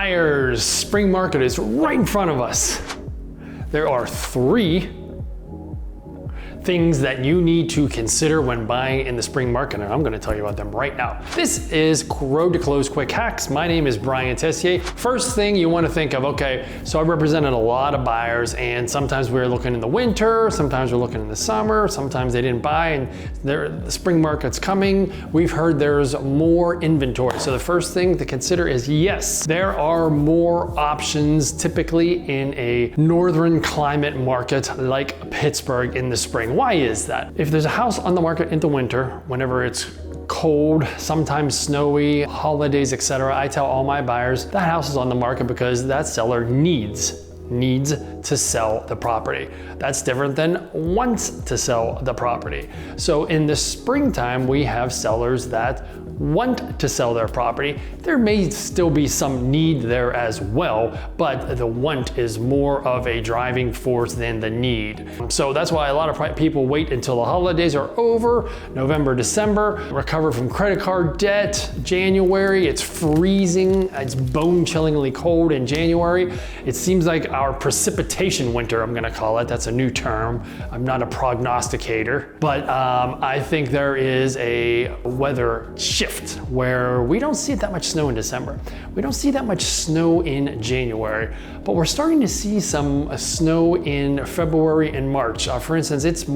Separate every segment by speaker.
Speaker 1: Buyers, spring market is right in front of us. There are 3 things that you need to consider when buying in the spring market, and I'm gonna tell you about them right now. This is Road to Close Quick Hacks. My name is Brian Teyssier. First thing you wanna think of, okay, so I represented a lot of buyers, and sometimes we're looking in the winter, sometimes we're looking in the summer, sometimes they didn't buy, and the spring market's coming. We've heard there's more inventory. So the first thing to consider is, yes, there are more options typically in a northern climate market like Pittsburgh in the spring. Why is that? If there's a house on the market in the winter, whenever it's cold, sometimes snowy, holidays, etc., I tell all my buyers that house is on the market because that seller needs to sell the property. That's different than wants to sell the property. So in the springtime, we have sellers that want to sell their property. There may still be some need there as well, but the want is more of a driving force than the need. So that's why a lot of people wait until the holidays are over, November, December, recover from credit card debt. January, it's freezing, it's bone-chillingly cold in January. It seems like our precipitation winter, I'm gonna call it, that's a new term. I'm not a prognosticator, but I think there is a weather shift where we don't see that much snow in December. We don't see that much snow in January, but we're starting to see some snow in February and March. For instance, it's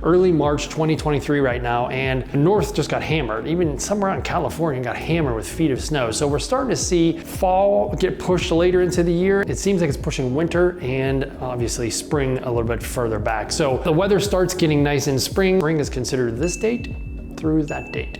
Speaker 1: early March 2023 right now, and the north just got hammered. Even somewhere in California got hammered with feet of snow. So we're starting to see fall get pushed later into the year. It seems like it's pushing winter and obviously spring a little bit further back. So the weather starts getting nice in spring. Spring is considered this date through that date.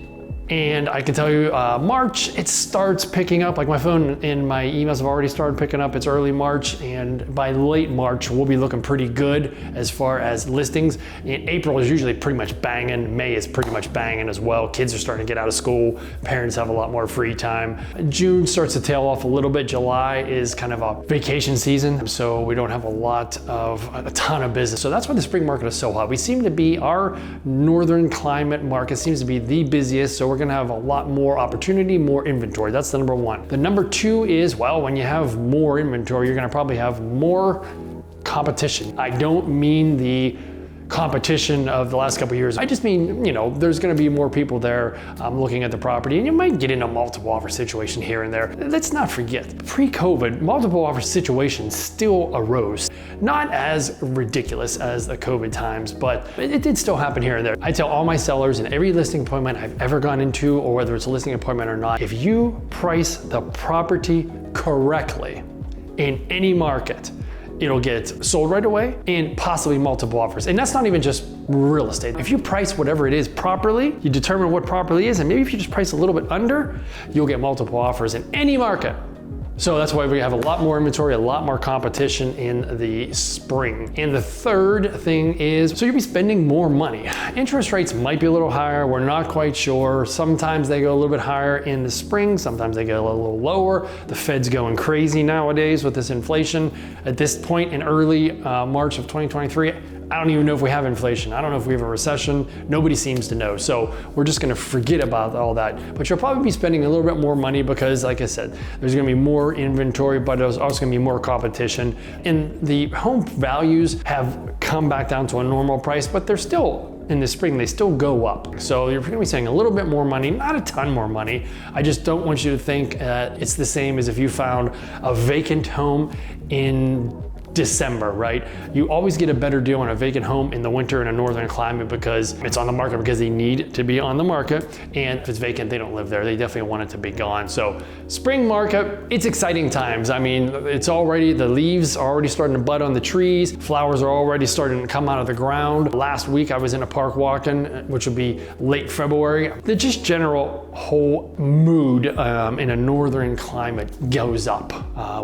Speaker 1: And I can tell you, March, it starts picking up. Like my phone and my emails have already started picking up. It's early March, and by late March, we'll be looking pretty good as far as listings. And April is usually pretty much banging. May is pretty much banging as well. Kids are starting to get out of school. Parents have a lot more free time. June starts to tail off a little bit. July is kind of a vacation season, so we don't have a ton of business. So that's why the spring market is so hot. We seem to be, our northern climate market seems to be the busiest, so we're gonna have a lot more opportunity, more inventory. That's the number 1. The number 2 is, well, when you have more inventory, you're gonna probably have more competition. I don't mean the competition of the last couple of years. I just mean, there's gonna be more people there looking at the property, and you might get in a multiple offer situation here and there. Let's not forget, pre-COVID, multiple offer situations still arose. Not as ridiculous as the COVID times, but it did still happen here and there. I tell all my sellers in every listing appointment I've ever gone into, or whether it's a listing appointment or not, if you price the property correctly in any market, it'll get sold right away and possibly multiple offers. And that's not even just real estate. If you price whatever it is properly, you determine what properly is, and maybe if you just price a little bit under, you'll get multiple offers in any market. So that's why we have a lot more inventory, a lot more competition in the spring. And the third thing is, so you'll be spending more money. Interest rates might be a little higher, we're not quite sure. Sometimes they go a little bit higher in the spring, sometimes they go a little lower. The Fed's going crazy nowadays with this inflation. At this point in early March of 2023, I don't even know if we have inflation. I don't know if we have a recession. Nobody seems to know. So we're just gonna forget about all that. But you'll probably be spending a little bit more money because, like I said, there's gonna be more inventory, but there's also gonna be more competition. And the home values have come back down to a normal price, but they're still, in the spring, they still go up. So you're gonna be saving a little bit more money, not a ton more money. I just don't want you to think it's the same as if you found a vacant home in December, right? You always get a better deal on a vacant home in the winter in a northern climate because it's on the market because they need to be on the market. And if it's vacant, they don't live there. They definitely want it to be gone. So spring market, it's exciting times. I mean, the leaves are already starting to bud on the trees. Flowers are already starting to come out of the ground. Last week I was in a park walking, which would be late February. The just general whole mood in a northern climate goes up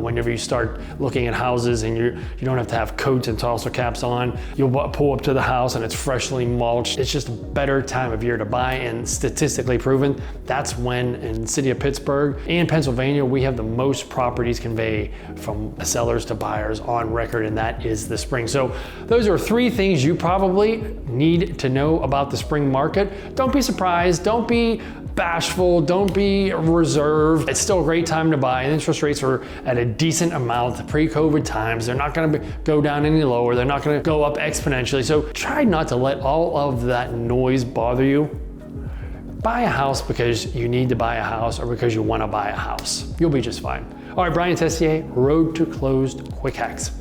Speaker 1: whenever you start looking at houses and you don't have to have coats and tosser caps on. You'll pull up to the house and it's freshly mulched. It's just a better time of year to buy, and statistically proven, that's when in the city of Pittsburgh and Pennsylvania, we have the most properties convey from sellers to buyers on record, and that is the spring. So those are 3 things you probably need to know about the spring market. Don't be surprised. Don't be bashful, don't be reserved. It's still a great time to buy. Interest rates are at a decent amount pre-COVID times. They're not gonna go down any lower. They're not gonna go up exponentially. So try not to let all of that noise bother you. Buy a house because you need to buy a house or because you wanna buy a house. You'll be just fine. All right, Brian Teyssier, Road to Closed Quick Hacks.